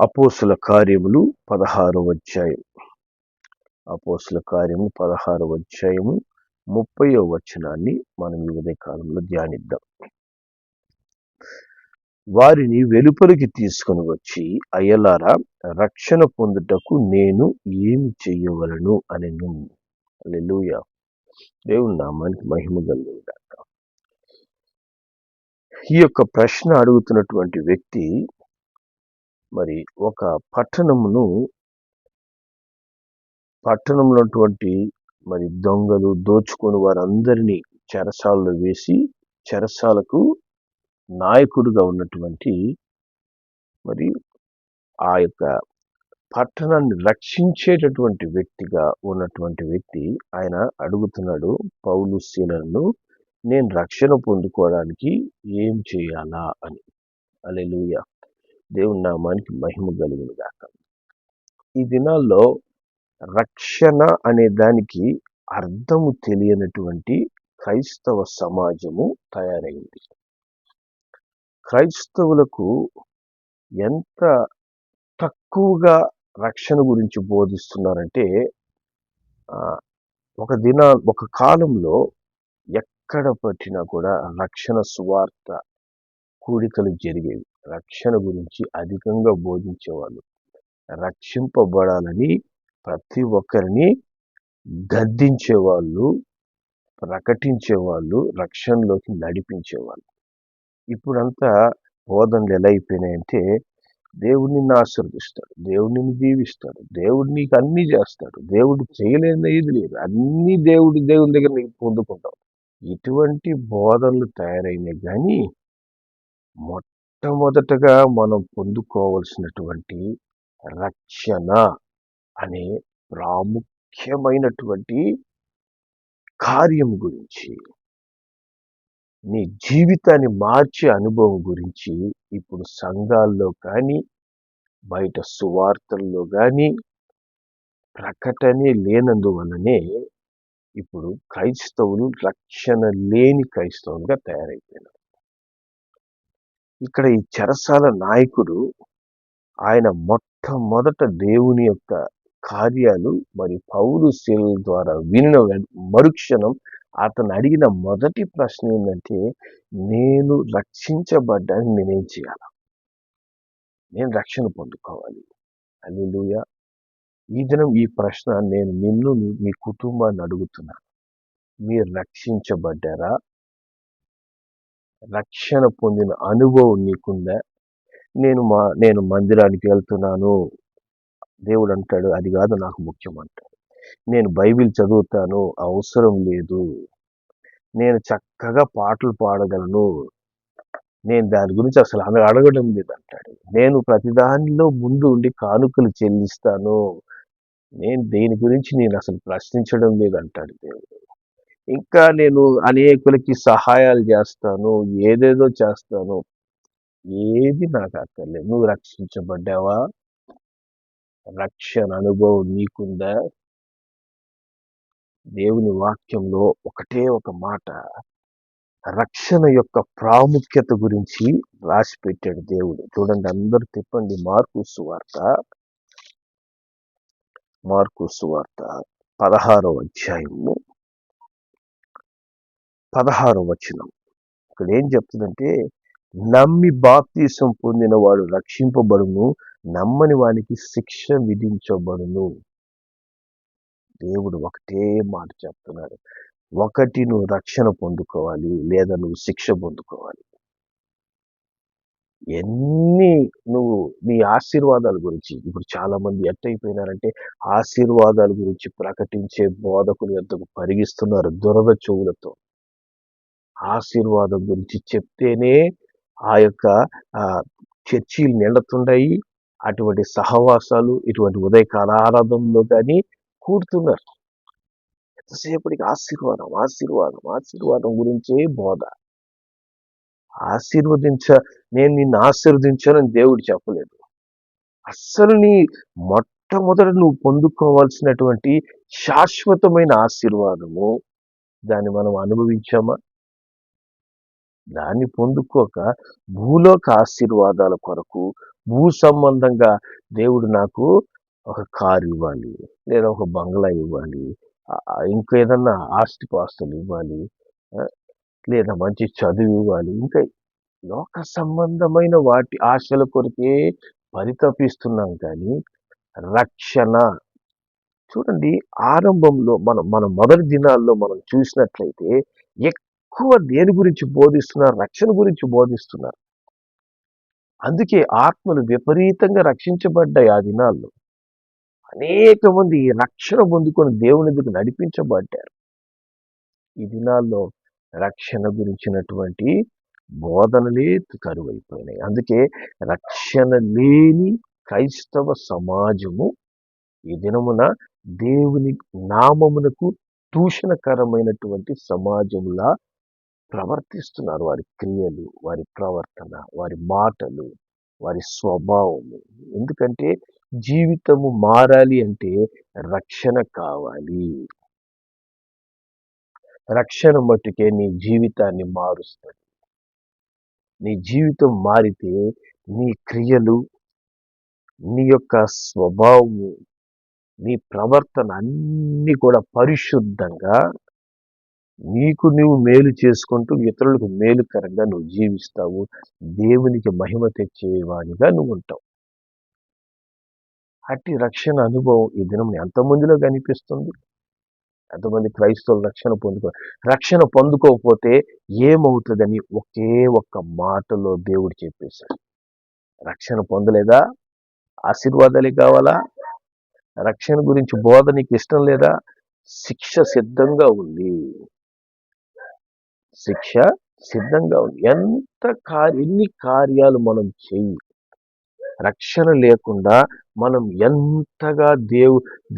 అపోస్తుల కార్యములు 16వ అధ్యాయం. అపోస్తుల కార్యము 16వ అధ్యాయము 30వ వచనాన్ని మనం ఈ ఉదయకాలంలో ధ్యానిద్దాం. వారిని వెలుపలికి తీసుకొని వచ్చి, అయ్యలారా, రక్షణ పొందుటకు నేను ఏమి చెయ్యవలను అనెను. హల్లెలూయా. దేవుని నామానికి మహిమ కలుగును గాక. ఈ యొక్క ప్రశ్న అడుగుతున్నటువంటి వ్యక్తి మరి ఒక పట్టణంలో మరి దొంగలు దోచుకొని వారందరినీ చెరసాలలో వేసి చెరసాలకు నాయకుడుగా ఉన్నటువంటి మరి ఆ యొక్క పట్టణాన్ని రక్షించేటటువంటి వ్యక్తిగా ఉన్నటువంటి వ్యక్తి ఆయన అడుగుతున్నాడు, పౌలు శీలను నేను రక్షణ పొందుకోవడానికి ఏం చేయాలా అని. హల్లెలూయా. దేవుని నామానికి మహిమ కలుగును గాక. ఈ దినాల్లో రక్షణ అనే దానికి అర్థము తెలియనటువంటి క్రైస్తవ సమాజము తయారైంది. క్రైస్తవులకు ఎంత తక్కువగా రక్షణ గురించి బోధిస్తున్నారంటే, ఒక కాలంలో ఎక్కడ పట్టినా కూడా రక్షణ సువార్త కూడికలు జరిగేవి. రక్షణ గురించి అధికంగా బోధించేవాళ్ళు. రక్షింపబడాలని ప్రతి ఒక్కరిని గద్దించేవాళ్ళు, ప్రకటించేవాళ్ళు, రక్షణలోకి నడిపించేవాళ్ళు. ఇప్పుడంతా బోధనలు ఎలా అయిపోయినాయంటే, దేవుడు నిన్ను ఆశీర్వదిస్తాడు, దేవుడు నిన్ను దీవిస్తాడు, దేవుడు నీకు అన్ని చేస్తాడు, దేవుడు చేయలేని ఇది లేదు, అన్ని దేవుని దగ్గర నీకు పొందుకుంటావు. ఇటువంటి బోధనలు తయారైనాయి. కానీ మొట్టమొదటగా మనం పొందుకోవలసినటువంటి రక్షణ అనే ప్రాముఖ్యమైనటువంటి కార్యం గురించి, నీ జీవితాన్ని మార్చే అనుభవం గురించి ఇప్పుడు సంఘాల్లో కానీ బయట సువార్తల్లో కానీ ప్రకటనే లేనందువలనే ఇప్పుడు క్రైస్తవులు రక్షణ లేని క్రైస్తవులుగా తయారైపోయినారు. ఇక్కడ ఈ చెరసాల నాయకుడు ఆయన మొట్టమొదట దేవుని యొక్క కార్యాలు మరి పౌలు శీలల ద్వారా వినిన మరుక్షణం అతను అడిగిన మొదటి ప్రశ్న ఏంటంటే, నేను రక్షించబడ్డానికి నేనేం చేయాలి? నేను రక్షణ పొందుకోవాలి. హల్లెలూయా. ఈ దినం ఈ ప్రశ్న నేను నిన్ను మీ కుటుంబాన్ని అడుగుతున్నాను. మీరు రక్షించబడ్డారా? రక్షణ పొందిన అనుభవం నీకుందా? నేను మందిరానికి వెళ్తున్నాను, దేవుడు అంటాడు అది కాదు నాకు ముఖ్యం అంటాడు. నేను బైబిల్ చదువుతాను, అవసరం లేదు. నేను చక్కగా పాటలు పాడగలను, నేను దాని గురించి అసలు అడగడం లేదంటాడు. నేను ప్రతిదానిలో ముందు ఉండి కానుకలు చెల్లిస్తాను, నేను దేని గురించి నేను అసలు ప్రశ్నించడం లేదంటాడు దేవుడు. ఇంకా నేను అనేకులకి సహాయాలు చేస్తాను, ఏదేదో చేస్తాను, ఏది నాకు అక్కర్లేదు. నువ్వు రక్షించబడ్డావా? రక్షణ అనుభవం నీకుందా? దేవుని వాక్యంలో ఒకటే ఒక మాట రక్షణ యొక్క ప్రాముఖ్యత గురించి రాసి పెట్టాడు దేవుడు. చూడండి, అందరూ తిప్పండి, మార్కు సువార్త 16వ అధ్యాయము 16వ వచనం. ఇక్కడ ఏం చెప్తుందంటే, నమ్మి బాప్తీసం పొందిన వాడు రక్షింపబడును, నమ్మని వానికి శిక్ష విధించబడును. దేవుడు ఒకటే మాట చెప్తున్నాడు. ఒకటి, నువ్వు రక్షణ పొందుకోవాలి, లేదా నువ్వు శిక్ష పొందుకోవాలి. నువ్వు నీ ఆశీర్వాదాల గురించి, ఇప్పుడు చాలా మంది ఎట్టయిపోయినారంటే ఆశీర్వాదాల గురించి ప్రకటించే బోధకుల యొద్దకు పరిగిస్తున్నారు దురద చెవులతో. ఆశీర్వాదం గురించి చెప్తేనే ఆ యొక్క చర్చీలు నిండుతున్నాయి. అటువంటి సహవాసాలు ఇటువంటి ఉదయకాల ఆరాధనలో కానీ కూడుతున్నారు. ఎంతసేపటికి ఆశీర్వాదం ఆశీర్వాదం ఆశీర్వాదం గురించే బోధ. నేను నిన్ను ఆశీర్వదించానని దేవుడు చెప్పలేదు. అస్సలు మొట్టమొదట నువ్వు పొందుకోవాల్సినటువంటి శాశ్వతమైన ఆశీర్వాదము, దాన్ని మనం అనుభవించామా? దాన్ని పొందుకోక భూలోక ఆశీర్వాదాల కొరకు భూ సంబంధంగా దేవుడు నాకు ఒక కారు ఇవ్వాలి, లేదా ఒక బంగ్లా ఇవ్వాలి, ఇంకేదన్నా ఆస్తిపాస్తులు ఇవ్వాలి, ఆ, లేదా మంచి చదువు ఇవ్వాలి, ఇంకా లోక సంబంధమైన వాటి ఆశల కొరకే పరితపిస్తున్నాం. కానీ రక్షణ, చూడండి, ఆరంభంలో మన మొదటి దినాల్లో మనం చూసినట్లయితే ఎక్కువ దేని గురించి బోధిస్తున్నారు? రక్షణ గురించి బోధిస్తున్నారు. అందుకే ఆత్మలు విపరీతంగా రక్షించబడ్డాయి ఆ దినాల్లో. అనేక మంది ఈ రక్షణ పొందుకొని దేవుని ఎదుగు నడిపించబడ్డారు. ఈ దినాల్లో రక్షణ గురించినటువంటి బోధనలే కరువైపోయినాయి. అందుకే రక్షణ లేని క్రైస్తవ సమాజము ఈ దినమున దేవుని నామమునకు దూషణకరమైనటువంటి సమాజంలా ప్రవర్తిస్తున్నారు. వారి క్రియలు, వారి ప్రవర్తన, వారి మాటలు, వారి స్వభావము. ఎందుకంటే జీవితము మారాలి అంటే రక్షణ కావాలి. రక్షణ మట్టుకే నీ జీవితాన్ని మారుస్తుంది. నీ జీవితం మారితే నీ క్రియలు, నీ యొక్క స్వభావము, నీ ప్రవర్తన అన్నీ కూడా పరిశుద్ధంగా, నీకు నువ్వు మేలు చేసుకుంటూ ఇతరులకు మేలుకరంగా నువ్వు జీవిస్తావు. దేవునికి మహిమ తెచ్చేవానిగా నువ్వు ఉంటావు. అట్టి రక్షణ అనుభవం ఈ దినం ఎంతమందిలో కనిపిస్తుంది? ఎంతమంది క్రైస్తవులు రక్షణ పొందుకోకపోతే ఏమవుతుందని ఒకే ఒక్క మాటలో దేవుడు చెప్పేశాడు. రక్షణ పొందలేదా? ఆశీర్వాదాలే కావాలా? రక్షణ గురించి బోధ నీకు ఇష్టం లేదా? శిక్ష సిద్ధంగా ఉంది. శిక్ష సిద్ధంగా ఉంది. ఎన్ని కార్యాలు మనం చెయ్యి, రక్షణ లేకుండా మనం ఎంతగా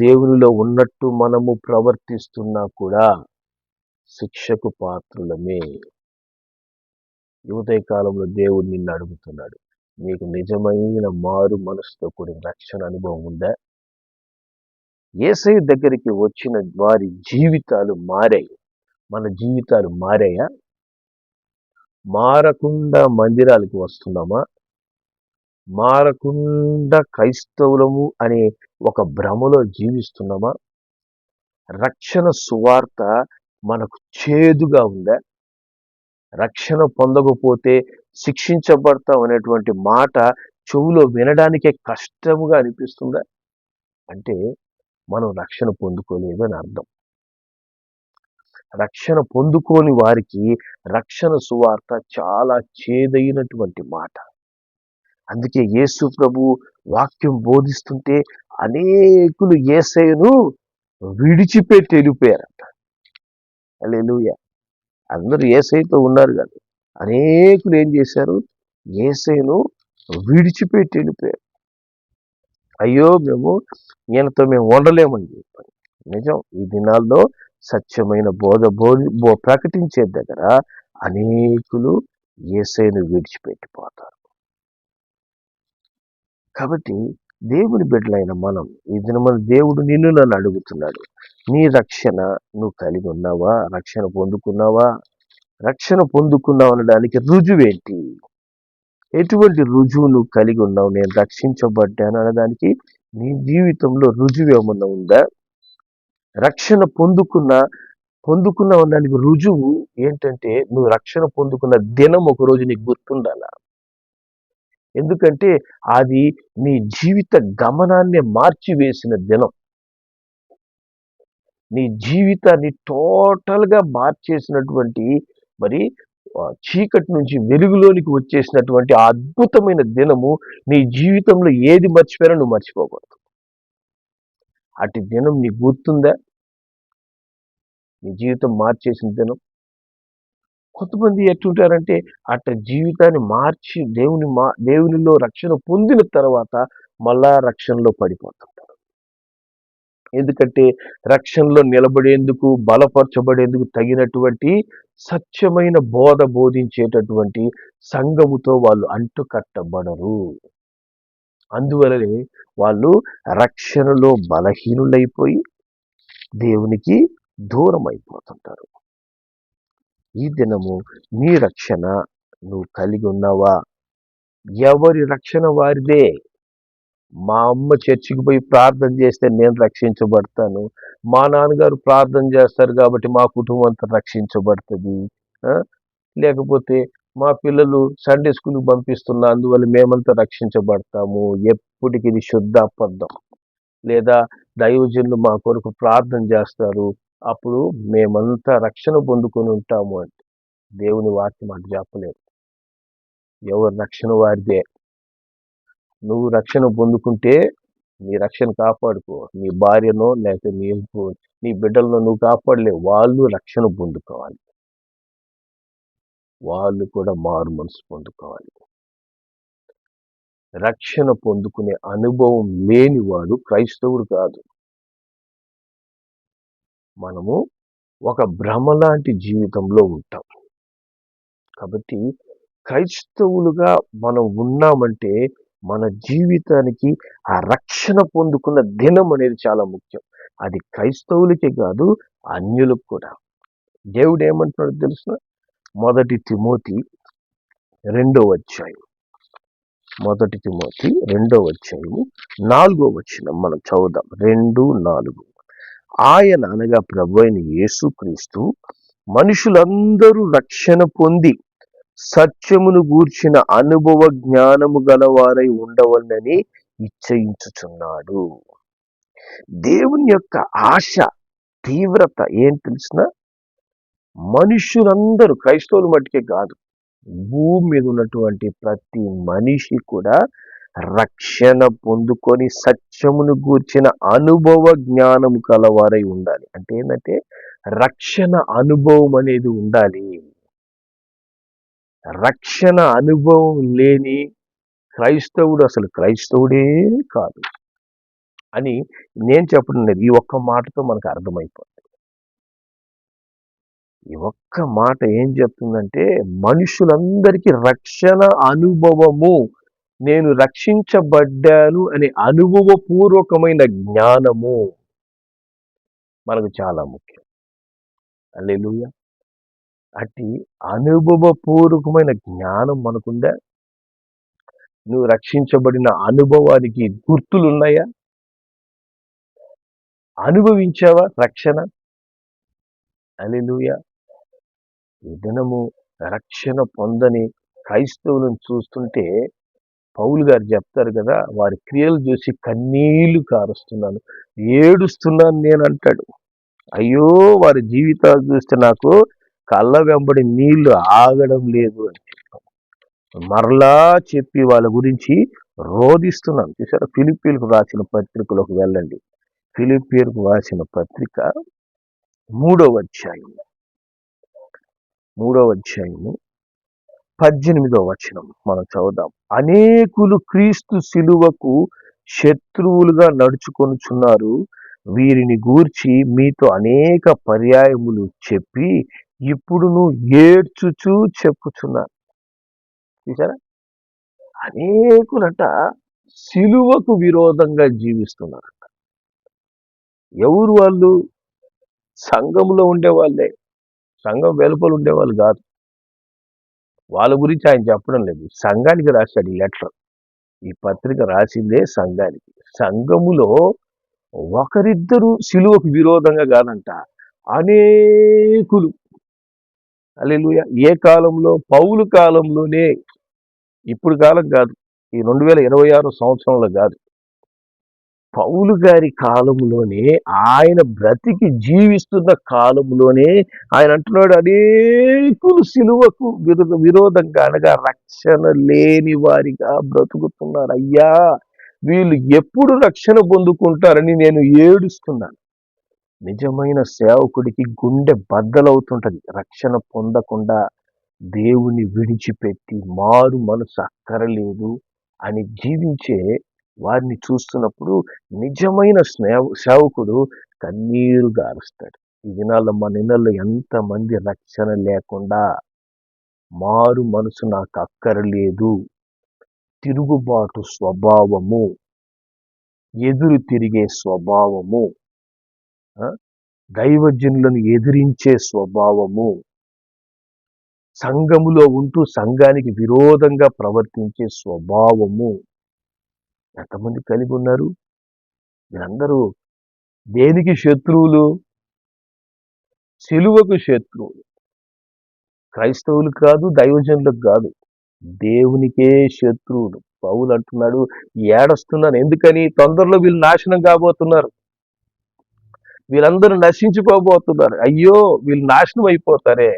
దేవునిలో ఉన్నట్టు మనము ప్రవర్తిస్తున్నా కూడా శిక్షకు పాత్రులమే. ఉదయ కాలంలో దేవుడు నిన్ను అడుగుతున్నాడు, నీకు నిజమైన మారు మనసుతో కూడిన రక్షణ అనుభవం ఉందా? యేసయ్య దగ్గరికి వచ్చిన వారి జీవితాలు మారాయి. మన జీవితాలు మారాయా? మారకుండా మందిరాలకు వస్తున్నామా? మారకుండా క్రైస్తవులము అనే ఒక భ్రమలో జీవిస్తున్నామా? రక్షణ సువార్త మనకు చేదుగా ఉందా? రక్షణ పొందకపోతే శిక్షించబడతాం అనేటువంటి మాట చెవులో వినడానికే కష్టముగా అనిపిస్తుందా? అంటే మనం రక్షణ పొందుకోలేదు అని అర్థం. రక్షణ పొందుకోని వారికి రక్షణ సువార్త చాలా చేదైనటువంటి మాట. అందుకే యేసు ప్రభు వాక్యం బోధిస్తుంటే అనేకులు యేసయ్యను విడిచిపెట్టి వెళ్ళిపోయారంట. హల్లెలూయా. అందరూ యేసయ్యతో ఉన్నారు కానీ అనేకులు ఏం చేశారు? యేసయ్యను విడిచిపెట్టి వెళ్ళిపోయారు. అయ్యో, ఈయనతో మేము ఉండలేమని చెప్పారు. నిజం, ఈ దినాల్లో సత్యమైన ప్రకటించే దగ్గర అనేకులు యేసయ్యను విడిచిపెట్టిపోతారు. కాబట్టి దేవుని బిడ్డలైన మనం ఈ దినమున దేవుడు నన్ను అడుగుతున్నాడు, నీ రక్షణ నువ్వు కలిగి ఉన్నావా? రక్షణ పొందుకున్నావా? రక్షణ పొందుకున్నావు అనడానికి రుజువేంటి? ఎటువంటి రుజువు నువ్వు కలిగి ఉన్నావు? నేను రక్షించబడ్డాను అనడానికి నీ జీవితంలో రుజువు ఏమన్నా ఉందా? రక్షణ పొందుకున్నావు అనడానికి రుజువు ఏంటంటే నువ్వు రక్షణ పొందుకున్న దినం ఒకరోజు నీకు గుర్తుండాలా. ఎందుకంటే అది నీ జీవిత గమనాన్ని మార్చివేసిన దినం. నీ జీవితాన్ని టోటల్గా మార్చేసినటువంటి, మరి చీకటి నుంచి వెలుగులోనికి వచ్చేసినటువంటి ఆ అద్భుతమైన దినము నీ జీవితంలో ఏది మర్చిపోయారో నువ్వు మర్చిపోకూడదు. అటు దినం నీకు గుర్తుందా? నీ జీవితం మార్చేసిన దినం. కొంతమంది ఎట్టుంటారంటే అట్ట జీవితాన్ని మార్చి దేవునిలో రక్షణ పొందిన తర్వాత మళ్ళా రక్షణలో పడిపోతుంటారు. ఎందుకంటే రక్షణలో నిలబడేందుకు, బలపరచబడేందుకు తగినటువంటి సత్యమైన బోధించేటటువంటి సంఘముతో వాళ్ళు అంటుకట్టబడరు. అందువలనే వాళ్ళు రక్షణలో బలహీనులైపోయి దేవునికి దూరం అయిపోతుంటారు. ఈ దినము నీ రక్షణ నువ్వు కలిగి ఉన్నావా? ఎవరి రక్షణ వారిదే. మా అమ్మ చర్చికి పోయి ప్రార్థన చేస్తే నేను రక్షించబడతాను. మా నాన్నగారు ప్రార్థన చేస్తారు కాబట్టి మా కుటుంబం అంతా రక్షించబడుతుంది. ఆ? లేకపోతే మా పిల్లలు సండే స్కూల్కి పంపిస్తున్నా అందువల్ల మేమంతా రక్షించబడతాము. ఎప్పటికి ఇది శుద్ధ అబద్ధం. లేదా దైవజనులు మా కొరకు ప్రార్థన చేస్తారు, అప్పుడు మేమంతా రక్షణ పొందుకొని ఉంటాము అంటే దేవుని వాక్యం అటు చెప్పలేదు. ఎవరి రక్షణ వారిదే. నువ్వు రక్షణ పొందుకుంటే నీ రక్షణ కాపాడుకో. నీ భార్యనో లేకపోతే నీ బిడ్డలను నువ్వు కాపాడలేవు. వాళ్ళు రక్షణ పొందుకోవాలి. వాళ్ళు కూడా మారు మనసు పొందుకోవాలి. రక్షణ పొందుకునే అనుభవం లేనివాడు క్రైస్తవుడు కాదు. మనము ఒక భ్రమ లాంటి జీవితంలో ఉంటాం. కాబట్టి క్రైస్తవులుగా మనం ఉన్నామంటే మన జీవితానికి ఆ రక్షణ పొందుకున్న దినం అనేది చాలా ముఖ్యం. అది క్రైస్తవులకే కాదు, అన్యులకు కూడా. దేవుడు ఏమంటున్నాడు తెలుసిన? 1 తిమోతి 2వ అధ్యాయం 1 తిమోతి 2వ అధ్యాయము 4వ వచనం మనం చదువుదాం. 2:4. ఆయన అనగా ప్రభువైన యేసుక్రీస్తు మనుషులందరూ రక్షణ పొంది సత్యమును గూర్చిన అనుభవ జ్ఞానము గలవారై ఉండవలనని ఇచ్చయించుచున్నాడు. దేవుని యొక్క ఆశ తీవ్రత ఏం తెలిసిన? మనుషులందరూ, క్రైస్తవులు మట్టుకే కాదు, భూమి మీద ఉన్నటువంటి ప్రతి మనిషి కూడా రక్షణ పొందుకొని సత్యమును గూర్చిన అనుభవ జ్ఞానము కలవారై ఉండాలి. అంటే ఏంటంటే రక్షణ అనుభవం అనేది ఉండాలి. రక్షణ అనుభవం లేని క్రైస్తవుడు అసలు క్రైస్తవుడే కాదు అని నేను చెప్పడం లేదు. ఈ ఒక్క మాటతో మనకు అర్థమైపోతుంది. ఈ ఒక్క మాట ఏం చెప్తుందంటే మనుషులందరికీ రక్షణ అనుభవము, నేను రక్షించబడ్డాను అనే అనుభవపూర్వకమైన జ్ఞానము మనకు చాలా ముఖ్యం. హల్లెలూయా. అట్టి అనుభవపూర్వకమైన జ్ఞానం మనకుందా? నువ్వు రక్షించబడిన అనుభవానికి గుర్తులున్నాయా? అనుభవించావా రక్షణ? హల్లెలూయా. ఈ దినము రక్షణ పొందని క్రైస్తవులను చూస్తుంటే పౌలు గారు చెప్తారు కదా, వారి క్రియలు చూసి కన్నీళ్లు కారుస్తున్నాను, ఏడుస్తున్నాను నేను అంటాడు. అయ్యో, వారి జీవితాలు చూస్తే నాకు కళ్ళ వెంబడి నీళ్లు ఆగడం లేదు అని మరలా చెప్పి వాళ్ళ గురించి రోధిస్తున్నాను. చూసారా? ఫిలిప్పీలకు రాసిన పత్రికలోకి వెళ్ళండి. ఫిలిప్పీలకు రాసిన పత్రిక 3వ అధ్యాయము 18వ వచనం మనం చదువుదాం. అనేకులు క్రీస్తు శిలువకు శత్రువులుగా నడుచుకొనుచున్నారు. వీరిని గూర్చి మీతో అనేక పర్యాయములు చెప్పి ఇప్పుడు నువ్వు ఏడ్చుచూ చెప్పుచున్నారు. చూసారా? అనేకులంట శిలువకు విరోధంగా జీవిస్తున్నారు. ఎవరు వాళ్ళు? సంఘంలో ఉండేవాళ్ళే, సంఘం వెలుపల ఉండేవాళ్ళు కాదు. వాళ్ళ గురించి ఆయన చెప్పడం లేదు. సంఘానికి రాశాడు ఈ లెటర్. ఈ పత్రిక రాసిందే సంఘానికి. సంఘములో ఒకరిద్దరు శిలువకు విరోధంగా కాదంట, అనేకులు. హల్లెలూయా. ఏ కాలంలో? పౌలు కాలంలోనే. ఇప్పుడు కాలం కాదు, ఈ 2026 సంవత్సరంలో కాదు, పౌలు గారి కాలంలోనే, ఆయన బ్రతికి జీవిస్తున్న కాలంలోనే ఆయన అంటున్నాడు, అనేకులు సిలువకు విరోధంగా అనగా రక్షణ లేని వారిగా బ్రతుకుతున్నారు. అయ్యా, వీళ్ళు ఎప్పుడు రక్షణ పొందుకుంటారని నేను ఏడుస్తున్నాను. నిజమైన సేవకుడికి గుండె బద్దలవుతుంటది. రక్షణ పొందకుండా దేవుని విడిచిపెట్టి మారు మనసు అక్కరలేదు అని జీవించే వారిని చూస్తున్నప్పుడు నిజమైన సేవకుడు కన్నీరు గారుస్తాడు. ఈ దినాల్లో మన ఇళ్ళల్లో ఎంతమంది రక్షణ లేకుండా మారు మనసు నాకు అక్కరలేదు, తిరుగుబాటు స్వభావము, ఎదురు తిరిగే స్వభావము, దైవజనులను ఎదిరించే స్వభావము, సంఘములో ఉంటూ సంఘానికి విరోధంగా ప్రవర్తించే స్వభావము ఎంతమంది కలిగి ఉన్నారు? వీరందరూ దేనికి శత్రువులు? సిలువకు శత్రువులు. క్రైస్తవులు కాదు, దైవజనులకు కాదు, దేవునికే శత్రువులు. పౌలు అంటున్నాడు, ఏడుస్తున్నాను ఎందుకని? తొందరలో వీళ్ళు నాశనం కాబోతున్నారు, వీళ్ళందరూ నశించిపోబోతున్నారు. అయ్యో వీళ్ళు నాశనం అయిపోతారే,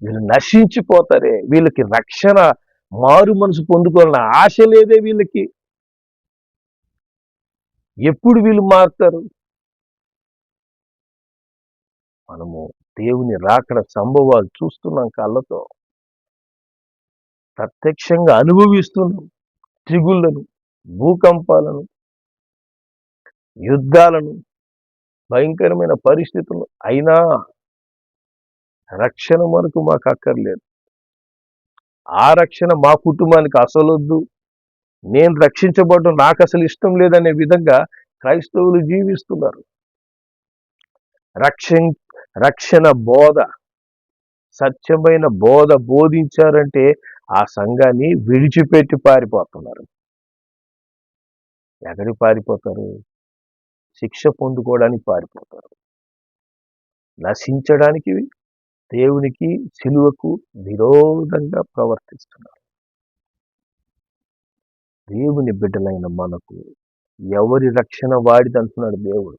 వీళ్ళు నశించిపోతారే, వీళ్ళకి రక్షణ, మారు మనసు పొందుకోవాలన్న ఆశ లేదే వీళ్ళకి. ఎప్పుడు వీళ్ళు మారుతారు? మనము దేవుని రాకడ సంభవాలు చూస్తున్నాం, కళ్ళతో ప్రత్యక్షంగా అనుభవిస్తున్నాం. తెగుళ్లను, భూకంపాలను, యుద్ధాలను, భయంకరమైన పరిస్థితులు. అయినా రక్షణ మనకు మాకు అక్కర్లేదు. ఆ రక్షణ మా కుటుంబానికి అసలొద్దు, నేను రక్షించబడడం నాకు అసలు ఇష్టం లేదనే విధంగా క్రైస్తవులు జీవిస్తున్నారు. రక్షణ బోధ, సత్యమైన బోధ బోధించారంటే ఆ సంఘాన్ని విడిచిపెట్టి పారిపోతున్నారు. ఎక్కడికి పారిపోతారు? శిక్ష పొందుకోవడానికి పారిపోతారు. నశించడానికి, దేవునికి, సిలువకు విరోధంగా ప్రవర్తిస్తున్నారు. దేవుని బిడ్డలైన మనకు ఎవరి రక్షణ వాడిది అంటున్నాడు దేవుడు.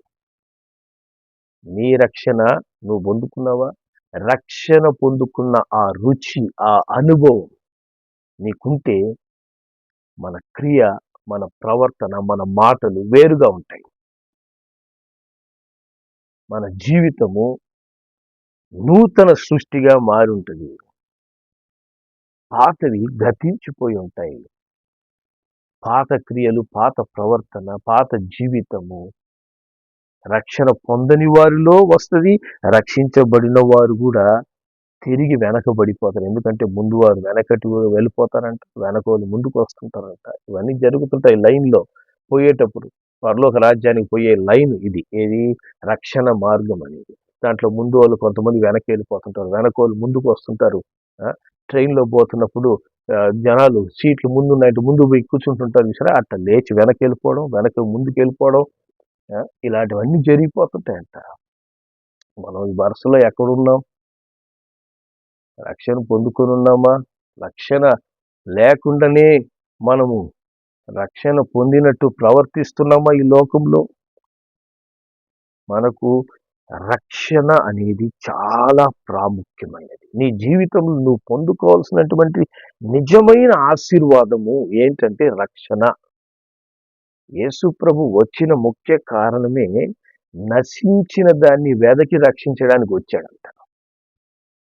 నీ రక్షణ నువ్వు పొందుకున్నావా? రక్షణ పొందుకున్న ఆ రుచి, ఆ అనుభవం నీకుంటే మన క్రియ, మన ప్రవర్తన, మన మాటలు వేరుగా ఉంటాయి. మన జీవితము నూతన సృష్టిగా మారి ఉంటుంది. పాతవి గతించిపోయి ఉంటాయి. పాత క్రియలు, పాత ప్రవర్తన, పాత జీవితము రక్షణ పొందని వారిలో వస్తుంది. రక్షించబడిన వారు కూడా తిరిగి వెనకబడిపోతారు. ఎందుకంటే ముందు వారు వెనకటి వెళ్ళిపోతారంట, వెనకోళ్ళు ముందుకు వస్తుంటారంట. ఇవన్నీ జరుగుతుంటాయి లైన్లో పోయేటప్పుడు. పరలోక రాజ్యానికి పోయే లైన్ ఇది. ఏది? రక్షణ మార్గం అనేది. దాంట్లో ముందు వాళ్ళు కొంతమంది వెనక్కి వెళ్ళిపోతుంటారు, వెనకోళ్ళు ముందుకు వస్తుంటారు. ట్రైన్లో పోతున్నప్పుడు జనాలు సీట్లు ముందున్నాయంటే ముందు పోయి కూర్చుంటుంటారు సరే, అట్లా లేచి వెనక్కి వెళ్ళిపోవడం, వెనక ముందుకు వెళ్ళిపోవడం, ఇలాంటివన్నీ జరిగిపోతుంటాయంట. మనం ఈ వరుసలో ఎక్కడున్నాం? రక్షణ పొందుకొని ఉన్నామా? రక్షణ లేకుండానే మనము రక్షణ పొందినట్టు ప్రవర్తిస్తున్నామా ఈ లోకంలో? మనకు రక్షణ అనేది చాలా ప్రాముఖ్యమైనది. నీ జీవితంలో నువ్వు పొందుకోవాల్సినటువంటి నిజమైన ఆశీర్వాదము ఏంటంటే రక్షణ. యేసు ప్రభు వచ్చిన ముఖ్య కారణమే నశించిన దాన్ని వెదకి రక్షించడానికి వచ్చాడంట.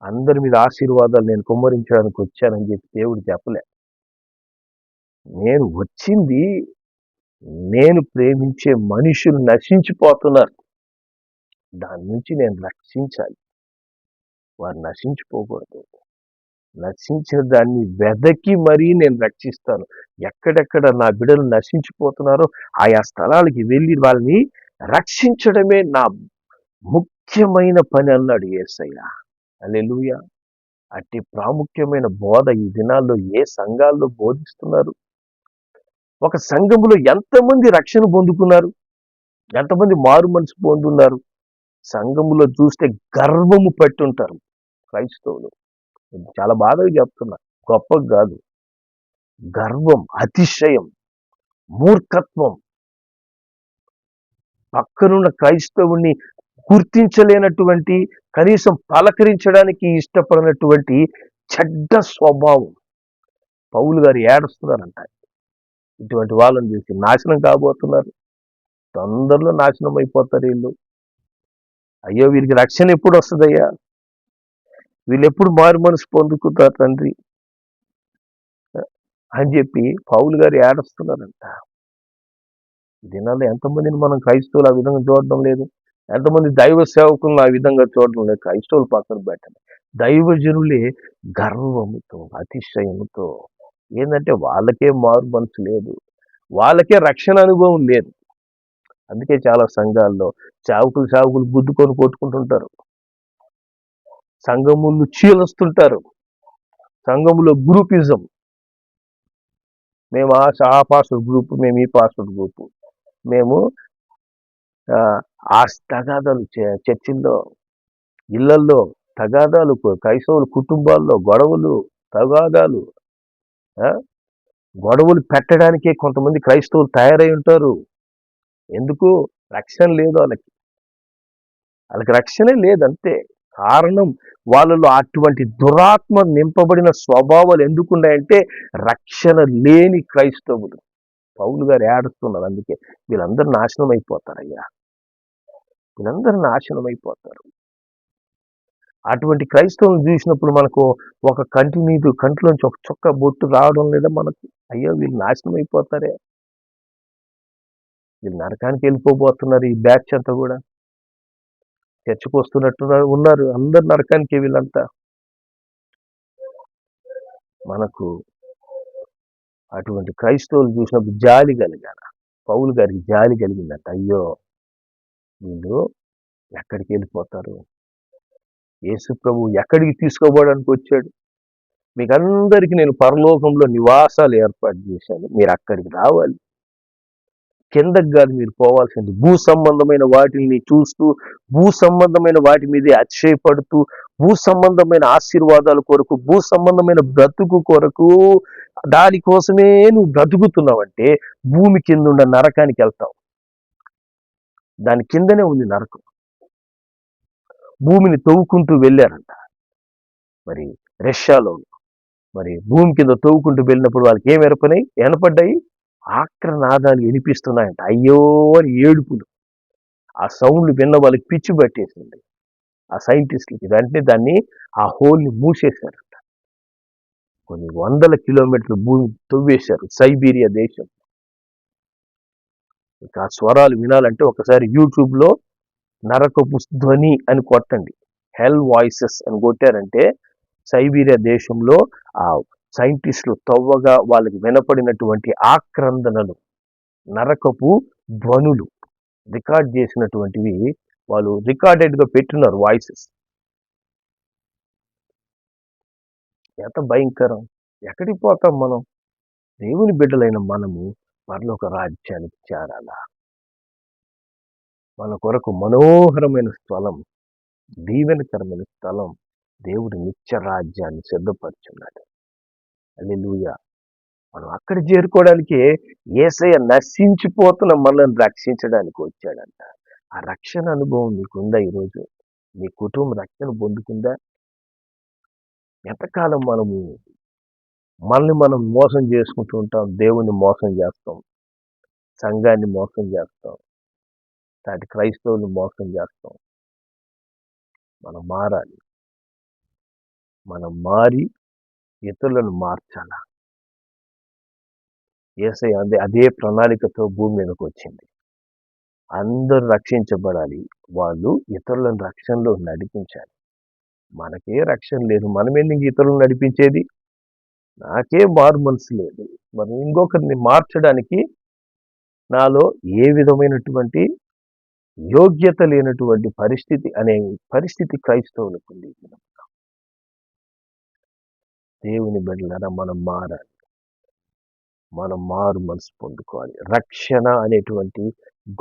అందరి మీద ఆశీర్వాదాలు నేను కుమ్మరించడానికి వచ్చానని చెప్పి దేవుడు చెప్పలే. నేను వచ్చింది, నేను ప్రేమించే మనుషులు నశించిపోతున్నారు, దాని నుంచి నేను రక్షించాలి. వారు నశించిపోకూడదు. నశించిన దాన్ని వెదకి మరీ నేను రక్షిస్తాను. ఎక్కడెక్కడ నా బిడ్డలు నశించిపోతున్నారో ఆయా స్థలాలకి వెళ్ళి వాళ్ళని రక్షించడమే నా ముఖ్యమైన పని అన్నాడు యేసయ్య. హల్లెలూయా. అట్టి ప్రాముఖ్యమైన బోధ ఈ దినాల్లో ఏ సంఘాల్లో బోధిస్తున్నారు? ఒక సంఘములో ఎంతమంది రక్షణ పొందుకున్నారు? ఎంతమంది మారు మనసు పొందున్నారు? సంఘములో చూస్తే గర్వము పట్టుంటారు క్రైస్తవులు. చాలా బాధగా చెప్తున్నా, గొప్పగా కాదు. గర్వం, అతిశయం, మూర్ఖత్వం, పక్కనున్న క్రైస్తవుని గుర్తించలేనటువంటి, కనీసం పలకరించడానికి ఇష్టపడినటువంటి చెడ్డ స్వభావం. పౌలు గారు ఏడుస్తున్నారంట. ఇటువంటి వాళ్ళని చూసి నాశనం కాబోతున్నారు. తొందరలో నాశనం అయిపోతారు వీళ్ళు. అయ్యో వీరికి రక్షణ ఎప్పుడు వస్తుందయ్యా? వీళ్ళు ఎప్పుడు మారు మనసు పొందుకుంటారు తండ్రి అని చెప్పి పౌలు గారు ఏడుస్తున్నారంట. దినాల్లో ఎంతమందిని మనం క్రైస్తవులు ఆ విధంగా చూడడం లేదు? ఎంతమంది దైవ సేవకులను ఆ విధంగా చూడడం లేదు? క్రైస్తవులు పక్కన పెట్టండి, దైవజనులే గర్వముతో, అతిశయముతో, ఏంటంటే వాళ్ళకే మారు మనసు లేదు, వాళ్ళకే రక్షణ అనుభవం లేదు. అందుకే చాలా సంఘాల్లో సేవకులు గుద్దుకొని కొట్టుకుంటుంటారు. సంఘములు చీలస్తుంటారు. సంఘములో గ్రూపిజం, మేము ఆ పాస్టర్ గ్రూప్, మేము ఈ పాస్టర్ గ్రూప్, మేము ఆ తగాదాలు చర్చిల్లో, ఇళ్లల్లో తగాదాలు, క్రైస్తవుల కుటుంబాల్లో గొడవలు, తగాదాలు, గొడవలు పెట్టడానికే కొంతమంది క్రైస్తవులు తయారై ఉంటారు. ఎందుకు? రక్షణ లేదు వాళ్ళకి రక్షణే లేదంతే. కారణం వాళ్ళలో అటువంటి దురాత్మ నింపబడిన స్వభావాలు ఎందుకున్నాయంటే రక్షణ లేని క్రైస్తవులు. పౌలు గారు ఏడుస్తున్నారు, అందుకే వీళ్ళందరూ నాశనం అయిపోతారయ్యా, వీళ్ళందరూ నాశనం అయిపోతారు. అటువంటి క్రైస్తవులను చూసినప్పుడు మనకు ఒక కంటిలోంచి ఒక చుక్క బొట్టు రావడం లేదా మనకు? అయ్యో వీళ్ళు నాశనం అయిపోతారే, వీళ్ళు నరకానికి వెళ్ళిపోబోతున్నారు, ఈ బ్యాచ్ అంతా కూడా చర్చకు వస్తున్నట్టు ఉన్నారు, అందరు నరకానికి వీళ్ళంతా. మనకు అటువంటి క్రైస్తవులు చూసినప్పుడు జాలి కలిగాల, పౌలు గారికి జాలి కలిగిందంట. అయ్యో వీళ్ళు ఎక్కడికి వెళ్ళిపోతారు, యేసు ప్రభు ఎక్కడికి తీసుకోపోవడానికి వచ్చాడు, మీకు అందరికీ నేను పరలోకంలో నివాసాలు ఏర్పాటు చేశాను, మీరు అక్కడికి రావాలి, కిందకి కాదు మీరు పోవాల్సింది. భూ సంబంధమైన వాటిని చూస్తూ, భూ సంబంధమైన వాటి మీదే అతిశయపడుతూ, భూ సంబంధమైన ఆశీర్వాదాల కొరకు, భూ సంబంధమైన బ్రతుకు కొరకు, దానికోసమే నువ్వు బ్రతుకుతున్నావంటే భూమి కింద ఉన్న నరకానికి వెళ్తావు. దాని కిందనే ఉంది నరకం. భూమిని తవ్వుకుంటూ వెళ్ళారంట మరి రష్యాలో. మరి భూమి కింద తవ్వుకుంటూ వెళ్ళినప్పుడు వాళ్ళకి ఏం ఏర్పడ్డాయి? ఆక్రనాదాలు వినిపిస్తున్నాయంట. అయ్యో అని ఏడుపులు. ఆ సౌండ్లు విన్న వాళ్ళకి పిచ్చి పట్టేసింది ఆ సైంటిస్టులకి. వెంటనే దాన్ని, ఆ హోల్ని మూసేశారంట. కొన్ని 100 కిలోమీటర్లు భూమి తవ్వేశారు సైబీరియా దేశం. ఇక ఆ స్వరాలు వినాలంటే ఒకసారి యూట్యూబ్లో నరకపు ధ్వని అని కొట్టండి, హెల్ వాయిసెస్ అని కొట్టారంటే సైబీరియా దేశంలో ఆ సైంటిస్టులు తవ్వగా వాళ్ళకి వినపడినటువంటి ఆక్రందనలు, నరకపు ధ్వనులు రికార్డ్ చేసినటువంటివి వాళ్ళు రికార్డెడ్గా పెట్టున్నారు వాయిసెస్. ఎంత భయంకరం! ఎక్కడికి పోతాం మనం? దేవుని బిడ్డలైన మనము పరలోక రాజ్యానికి చేరాలా? మన కొరకు మనోహరమైన స్థలం, దీవెనకరమైన స్థలం దేవుడి నిత్య రాజ్యాన్ని సిద్ధపరుచున్నాడు. హల్లెలూయా. మనం అక్కడ చేరుకోవడానికి యేసయ్య నశించిపోతున్న మనల్ని రక్షించడానికి వచ్చాడంట. ఆ రక్షణ అనుభవం నీకుందా? ఈరోజు నీ కుటుంబం రక్షణ పొందుకుందా? ఎంతకాలం మనల్ని మనం మోసం చేసుకుంటూ ఉంటాం, దేవుణ్ణి మోసం చేస్తాం, సంఘాన్ని మోసం చేస్తాం, దాటి క్రైస్తవులు మోసం చేస్తాం. మనం మారాలి. మనం మారి ఇతరులను మార్చాలా? యేసయ్య అదే ప్రణాళికతో భూమి మీదకి వచ్చింది. అందరూ రక్షించబడాలి, వాళ్ళు ఇతరులను రక్షణలో నడిపించాలి. మనకే రక్షణ లేదు, మనం ఎందుకు ఇతరులను నడిపించేది? నాకే మారు మనసు లేదు, మరి ఇంకొకరిని మార్చడానికి నాలో ఏ విధమైనటువంటి యోగ్యత లేనటువంటి పరిస్థితి క్రైస్తవులకు ఉంది. దేవుని బిడ్డలారా, మనం మారాలి, మనం మారు మనసు పొందుకోవాలి. రక్షణ అనేటువంటి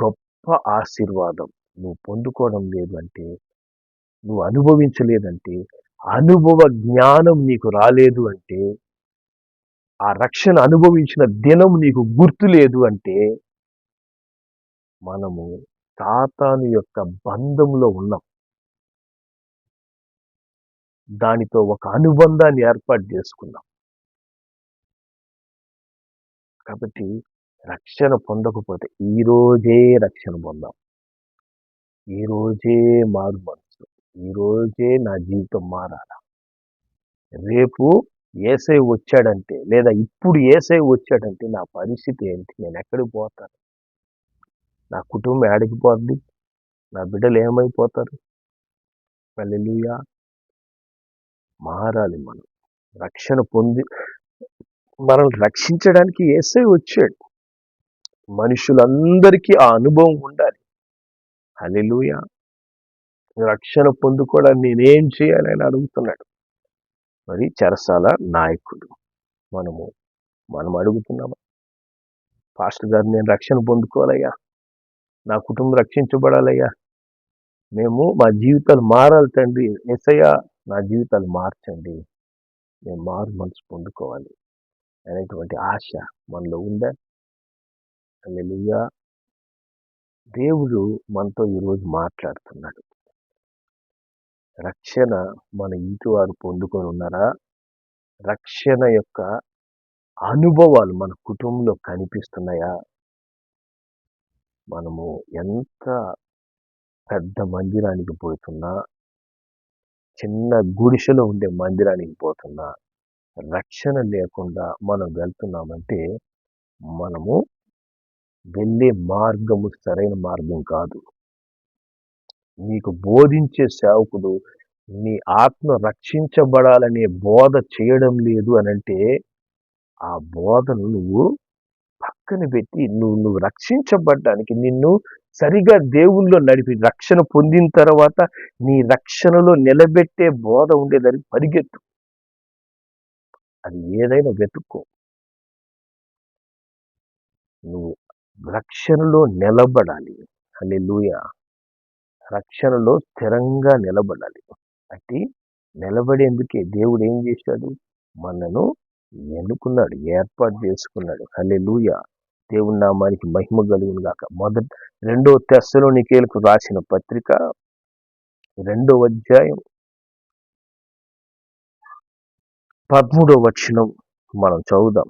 గొప్ప ఆశీర్వాదం నువ్వు పొందుకోవడం లేదు అంటే, నువ్వు అనుభవించలేదంటే, అనుభవ జ్ఞానం నీకు రాలేదు అంటే, ఆ రక్షణ అనుభవించిన దినం నీకు గుర్తు లేదు అంటే, మనము సాతాను యొక్క బంధంలో ఉన్నాం. దానితో ఒక అనుబంధాన్ని ఏర్పాటు చేసుకున్నాం. కాబట్టి రక్షణ పొందకపోతే ఈరోజే రక్షణ పొందాం, ఈరోజే మారు మనసు, ఈరోజే నా జీవితం మారాలా. రేపు యేసయ్య వచ్చాడంటే, లేదా ఇప్పుడు యేసయ్య వచ్చాడంటే నా పరిస్థితి ఏంటి? నేను ఎక్కడికి పోతాను? నా కుటుంబం ఎక్కడికి పోద్ది? నా బిడ్డలు ఏమైపోతారు? హల్లెలూయా. మారాలి. మనం రక్షణ పొంది మనల్ని రక్షించడానికి యేసయ్య వచ్చాడు. మనుషులందరికీ ఆ అనుభవం ఉండాలి. హల్లెలూయా. రక్షణ పొందుకోవడానికి నేనేం చేయాలి అని అడుగుతున్నాడు. మరి చెరసాల నాయకుడు మనం అడుగుతున్నామా? పాస్టర్ గారు, నేను రక్షణ పొందుకోవాలయ్యా, నా కుటుంబం రక్షించబడాలయ్యా, మా జీవితాలు మారాలి తండ్రి, యేసయ్యా నా జీవితాలు మార్చండి, నేను మారు మనసు పొందుకోవాలి అనేటువంటి ఆశ మనలో ఉందా? హల్లెలూయా. దేవుడు మనతో ఈరోజు మాట్లాడుతున్నాడు. రక్షణ మన ఇంటి వారు పొందుకొని ఉన్నారా? రక్షణ యొక్క అనుభవాలు మన కుటుంబంలో కనిపిస్తున్నాయా? మనము ఎంత పెద్ద మందిరానికి పోతున్నా, చిన్న గుడిసెలో ఉండే మందిరానికి పోతున్నా, రక్షణ లేకుండా మనం వెళ్తున్నామంటే మనము వెళ్ళే మార్గము సరైన మార్గం కాదు. నీకు బోధించే సేవకుడు నీ ఆత్మ రక్షించబడాలనే బోధ చేయడం లేదు అనంటే ఆ బోధను నువ్వు పక్కన పెట్టి నువ్వు రక్షించబడ్డానికి నిన్ను సరిగా దేవుల్లో నడిపి రక్షణ పొందిన తర్వాత నీ రక్షణలో నిలబెట్టే బోధ ఉండేదానికి పరిగెత్తు. అది ఏదైనా వెతుక్కో. నువ్వు రక్షణలో నిలబడాలి. హల్లెలూయా. రక్షణలో స్థిరంగా నిలబడాలి. అంటే నిలబడేందుకే దేవుడు ఏం చేశాడు? మనను ఎన్నుకున్నాడు, ఏర్పాటు చేసుకున్నాడు. హల్లెలూయా. దేవుని నామానికి మహిమ కలుగును గాక. 2 తెస్సలోనికీయులకు రాసిన పత్రిక 2వ అధ్యాయం 13వ వచనం మనం చదువుదాం.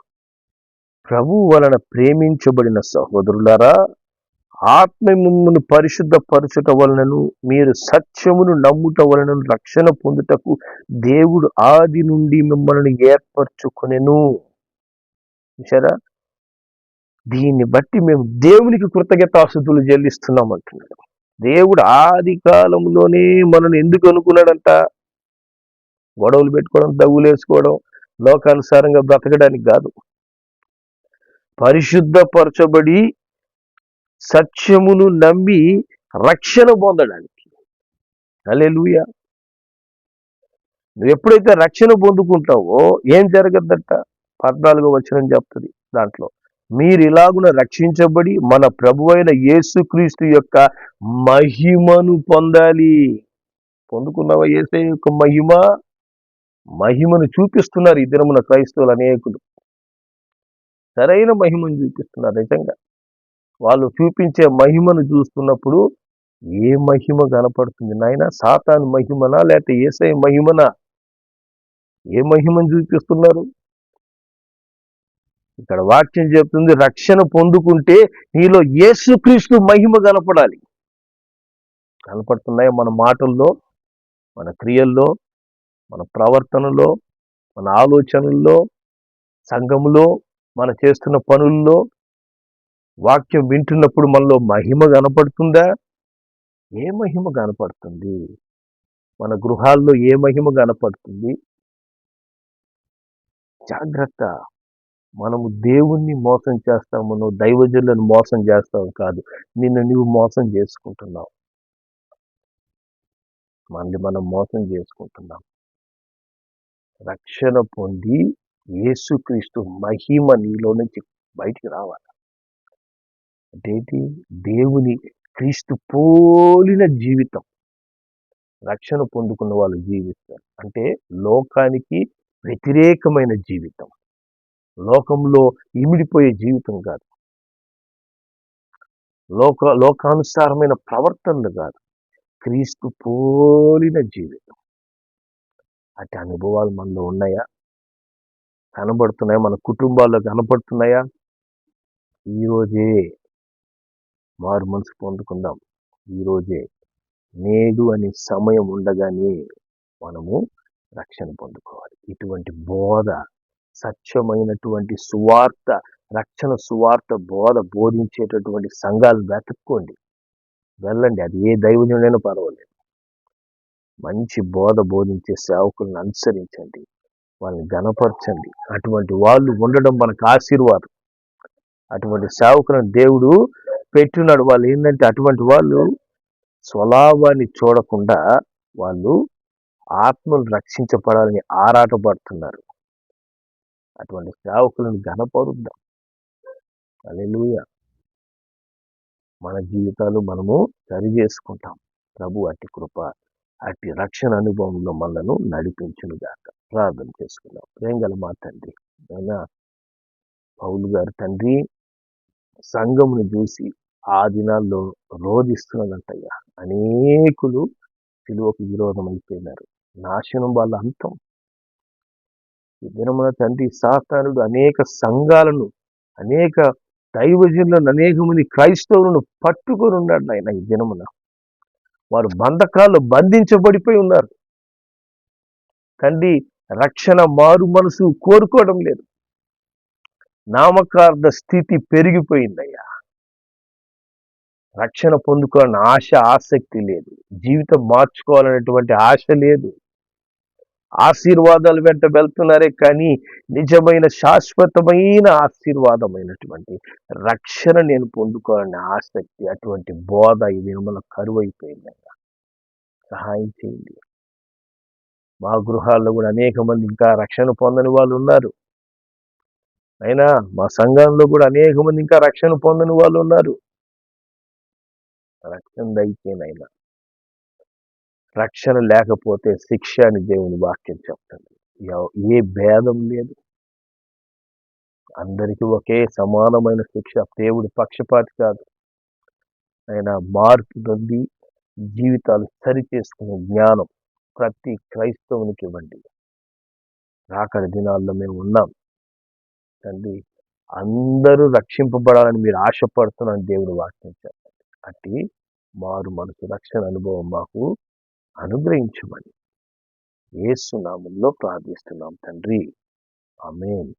ప్రభువు వలన ప్రేమించబడిన సహోదరులారా, ఆత్మ మిమ్మును పరిశుద్ధపరచుట వలనను మీరు సత్యమును నమ్ముట వలనను రక్షణ పొందుటకు దేవుడు ఆది నుండి మిమ్మల్ని ఏర్పరచుకొనెను. చూసారా? దీన్ని బట్టి మేము దేవునికి కృతజ్ఞతాస్తుతులు చెల్లిస్తున్నాం అంటున్నాడు. దేవుడు ఆది కాలంలోనే మనల్ని ఎందుకు అనుకున్నాడంట? గొడవలు పెట్టుకోవడం, దగ్గులేసుకోవడం, లోకానుసారంగా బ్రతకడానికి కాదు. పరిశుద్ధపరచబడి సత్యమును నమ్మి రక్షణ పొందడానికి. హల్లెలూయా. నువ్వు ఎప్పుడైతే రక్షణ పొందుకుంటావో ఏం జరగద్దట? 14వ వచనం చెప్తుంది దాంట్లో, మీరు ఇలాగున రక్షించబడి మన ప్రభువైన యేసుక్రీస్తు యొక్క మహిమను పొందాలి. పొందుకున్నావా యేసయ్య యొక్క మహిమను చూపిస్తున్నారు ఈ దినమున క్రైస్తవులు అనేకులు. సరైన మహిమను చూపిస్తున్నారు. నిజంగా వాళ్ళు చూపించే మహిమను చూస్తున్నప్పుడు ఏ మహిమ కనపడుతుంది నాయన? సాతాను మహిమనా లేకపోతే యేసయ్య మహిమనా? ఏ మహిమను చూపిస్తున్నారు? ఇక్కడ వాక్యం చెప్తుంది, రక్షణ పొందుకుంటే నీలో యేసుక్రీస్తు మహిమ కనపడాలి. కనపడుతున్నాయి మన మాటల్లో, మన క్రియల్లో, మన ప్రవర్తనలో, మన ఆలోచనల్లో, సంఘములో, మన చేస్తున్న పనుల్లో, వాక్యం వింటున్నప్పుడు మనలో మహిమ కనపడుతుందా? ఏ మహిమ కనపడుతుంది? మన గృహాల్లో ఏ మహిమ కనపడుతుంది? జాగ్రత్త. మనము దేవుణ్ణి మోసం చేస్తాము, నువ్వు దైవజనులను మోసం చేస్తావు కాదు, నిన్ను నువ్వు మోసం చేసుకుంటున్నావు. మనం మోసం చేసుకుంటున్నాం. రక్షణ పొంది యేసుక్రీస్తు మహిమ నీలో నుంచి బయటికి రావాలి. అంటే దేవుని క్రీస్తు పోలిన జీవితం రక్షణ పొందుకున్న వాళ్ళు జీవిస్తారు. అంటే లోకానికి వ్యతిరేకమైన జీవితం, లోకంలో ఇమిడిపోయే జీవితం కాదు, లోకానుసారమైన ప్రవర్తనలు కాదు, క్రీస్తు పోలిన జీవితం. అటు అనుభవాలు మనలో ఉన్నాయా? కనబడుతున్నాయా? మన కుటుంబాల్లో కనపడుతున్నాయా? ఈరోజే మారు మనసు పొందుకుందాం. ఈరోజే, నేడు అనే సమయం ఉండగానే మనము రక్షణ పొందుకోవాలి. ఇటువంటి బోధ, సత్యమైనటువంటి సువార్త, రక్షణ సువార్త బోధించేటటువంటి సంఘాలు వెతుక్కోండి, వెళ్ళండి. అది ఏ దైవజనుడైనా పర్వాలేదు. మంచి బోధించే సేవకులను అనుసరించండి, వాళ్ళని గణపరచండి. అటువంటి వాళ్ళు ఉండడం మనకు ఆశీర్వాదం. అటువంటి సేవకులను దేవుడు పెట్టున్నాడు. వాళ్ళు ఏంటంటే అటువంటి వాళ్ళు స్వలాభాన్ని చూడకుండా వాళ్ళు ఆత్మలు రక్షించబడాలని ఆరాటపడుతున్నారు. అటువంటి సేవకులను ఘనపరుద్దాం. హల్లెలూయా. మన జీవితాలు మనము సరి చేసుకుంటాం. ప్రభు అట్టి కృప, అట్టి రక్షణ అనుభవంలో మనలను నడిపించునుగాక. ప్రార్థన చేసుకుందాం. ప్రేమగల మా తండ్రి, అయినా పౌలు గారు తండ్రి సంఘమును చూసి ఆ దినాల్లో రోధిస్తున్నదంటయ్యా. అనేకులు సిలువకు విరోధం అయిపోయినారు. నాశనం వాళ్ళ అంతం. ఈ దినమున తండ్రి సాతానుడు అనేక సంఘాలను, అనేక దైవజనులను, అనేక మంది క్రైస్తవులను పట్టుకొని ఉన్నాడు ఆయన. ఈ దినమున వారు బంధకాల్లో బంధించబడిపోయి ఉన్నారు. తండ్రి రక్షణ మారు మనసు కోరుకోవడం లేదు. నామకార్థ స్థితి పెరిగిపోయిందయ్యా. రక్షణ పొందుకోవాలని ఆసక్తి లేదు. జీవితం మార్చుకోవాలనేటువంటి ఆశ లేదు. ఆశీర్వాదాలు వెంట వెళ్తున్నారే కానీ నిజమైన శాశ్వతమైన ఆశీర్వాదమైనటువంటి రక్షణ నేను పొందుకోవాలనే ఆసక్తి, అటువంటి బోధ ఈ దినమున కరువైపోయిందయ్యా. సహాయం చేయండి. మా గృహాల్లో కూడా అనేక మంది ఇంకా రక్షణ పొందని వాళ్ళు ఉన్నారు. అయినా మా సంఘంలో కూడా అనేక మంది ఇంకా రక్షణ పొందని వాళ్ళు ఉన్నారు. రక్షణ దయచేనైనా. రక్షణ లేకపోతే శిక్ష అని దేవుని వాక్యం చెప్తుంది. ఏ భేదం లేదు. అందరికీ ఒకే సమానమైన శిక్ష. దేవుడు పక్షపాతి కాదు. ఆయన మార్పు నొంది జీవితాలు సరి చేసుకునే జ్ఞానం ప్రతి క్రైస్తవునికి ఇవ్వండి. రాకడి దినాల్లో మేము ఉన్నాం తండ్రి. అందరూ రక్షింపబడాలని మీరు ఆశపడుతున్నారని దేవుడు వాక్యం చెప్పండి. అట్టి మారు మనసు రక్షణ అనుభవం మాకు అనుగ్రహించమని యేసు నామములో ప్రార్థిస్తున్నాం తండ్రి. ఆమేన్.